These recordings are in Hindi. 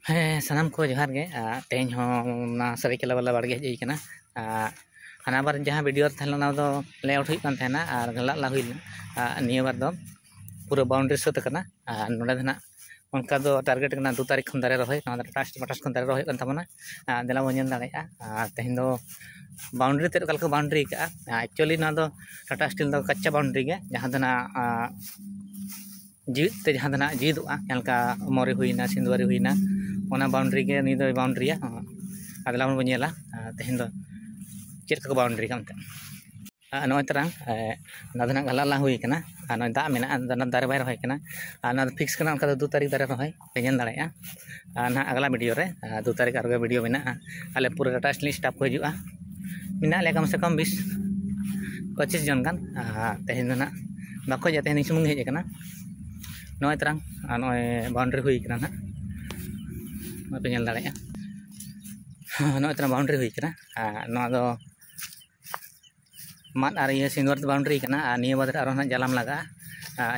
ᱦᱮᱸ ᱥᱟᱱᱟᱢ ᱠᱚ ᱡᱚᱦᱟᱨ ᱜᱮ ᱛᱮᱦᱮᱧ ᱦᱚᱸ ᱚᱱᱟ ᱥᱟᱹᱨᱟᱹᱭᱠᱮᱞᱟ ᱵᱟᱞᱟ ᱵᱟᱲᱜᱮ ᱦᱮᱡ ᱠᱟᱱᱟ ᱦᱟᱱᱟ ᱵᱟᱨ ᱡᱟᱦᱟᱸ ᱵᱷᱤᱰᱤᱭᱳ ᱨᱮ ᱛᱟᱦᱮᱸ ᱞᱮᱱᱟ ᱚᱱᱟ ᱫᱚ ᱞᱮᱟᱣᱩᱴ ᱦᱩᱭᱩᱜ ᱠᱟᱱ ᱛᱟᱦᱮᱱᱟ ᱟᱨ ᱞᱟ ᱦᱩᱭ ᱞᱮᱱᱟ ᱱᱤᱭᱟᱹ ᱵᱟᱨ ᱫᱚ पूरा बाउंड्री सत करना नोडे धना उनका दो टारगेट करना 2 तारीख खन दारे रहे ना टास खन दारे रहे कन तमना देला बन दाड़ा तेहन दो बाउंड्री ते कल को बाउंड्री का एक्चुअली ना दो टाटा स्टील दो कच्चा बाउंड्री गे जहां दना जीत ते जहां दना जीदुआ एलका मोरे हुईना सिंदुवारी हुईना ओना बाउंड्री गे नी दो बाउंड्री अदला बन बनेला तेहन दो चेक को बाउंड्री कामते नॉय तरंग नादना गला हुई कना नॉय दा मेना दारे बाय रहे कना ना फिक्स कना उनका 2 तारीख दारे रहे पेजन दाड़ा ना अगला वीडियो रे 2 तारीख आरो वीडियो मेना आले पूरा टाटा स्टील स्टाफ को हजुआ मेना ले कम से कम 20-25 जन गान तेहन ना बाको जा तेहन सुमुंग हेज कना नॉय तरंग नॉय बाउंड्री हुई कना ना पेजन दाड़ा नॉय तरंग बाउंड्री हुई कना ना दो मात और ये सिंदूर बाउंड्री करना निये बाद और जालाम लगा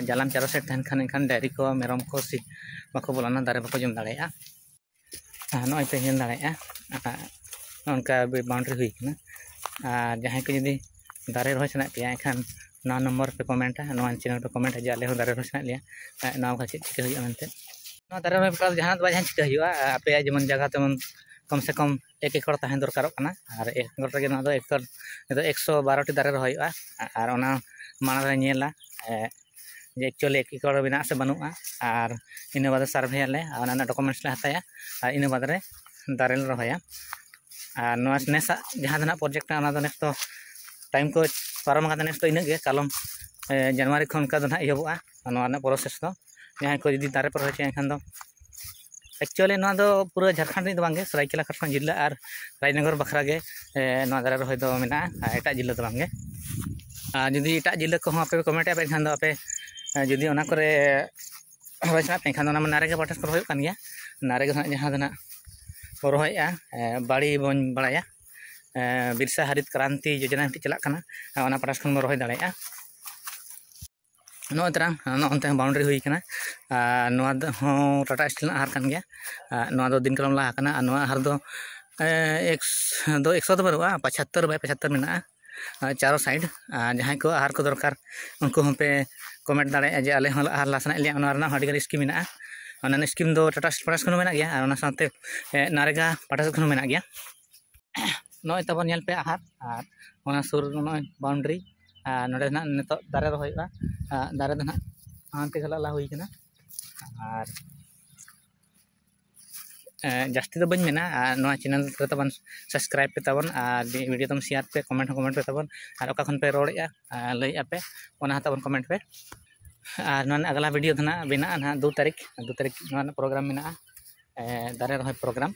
जालाम चारो सेट तहन खान खान डायरी को मेरम को सी बाको बोलाना दारे बाको जम दाड़ा नॉय पे जम दाड़ा उनका बाउंड्री हुई करना जहां को जदी दारे रह सना पे खान ना नंबर पे कमेंट चैनल पे कमेंट जे आले दारे रह सना लिया ना का चेक चिका हुआ मनते दारे रह जहां जहां चिका हुआ आपे जेमन जगह तेमन कम से कम 1 एकड़ तहन दरकार और 1 एकड़ रे 112 टी दारे रहा और माना नेला जे एक्चुअली 1 एकड़ बना से बनुआ और इन बाद सर्वे आले डॉक्यूमेंट्स ले हताया और इन बाद रे दारे रहाया और नेसा जहां प्रोजेक्ट नेक्स्ट तो टाइम को पारम नेक्स्ट तो इन कालम जनवरी खन का इहबुआ प्रोसेस तो जहां को जदी दारे पर रहे एखान एक्चुअली पूरा झारखंड री बांगे सरायकेला खरसावां जिला और राजनगर बखरा गे दारे रहे दो मेना एटा जिला तो बांगे जदि एटा जिला को आपे कमेंट पे खान आपे जदि ओना करे रहे सना पे खान नारेगा बाटस को रहे कान गया नारेगा जहां दना को रहे बाड़ी बन बड़ाया बिरसा हरित क्रांति योजना चला कना पाटस खन रहे दाड़ा नो तरह नोते बाउंड्री हुई कना टाटा स्टील हार कान गया दिन कलम ला कना हार दो 100 तो बरुआ 75 बाय 75 मेना चारों साइड जहां को हार को दरकार उनको हम पे कमेंट दाड़ा जे आले हार लासना लिया हडिगर स्कीम मेना स्कीम दो टाटा स्टील पाटस खन मेना गया और साथे नारेगा पाटस खन मेना गया नोय तबन नेल पे हार और सुर नोय बाउंड्री नोडे ना नितो दारे रहोइबा दारे दना हांते गला हुई कना और जास्ती तो बन मेना चैनल पे तबन सब्सक्राइब पे तबन वीडियो तम शेयर पे कमेंट पे तबन और ओका खन पे रोड़ेया लई आपे ओना तबन कमेंट पे और अगला वीडियो धना बिना 2 तारीख प्रोग्राम मेना दारे रहोय प्रोग्राम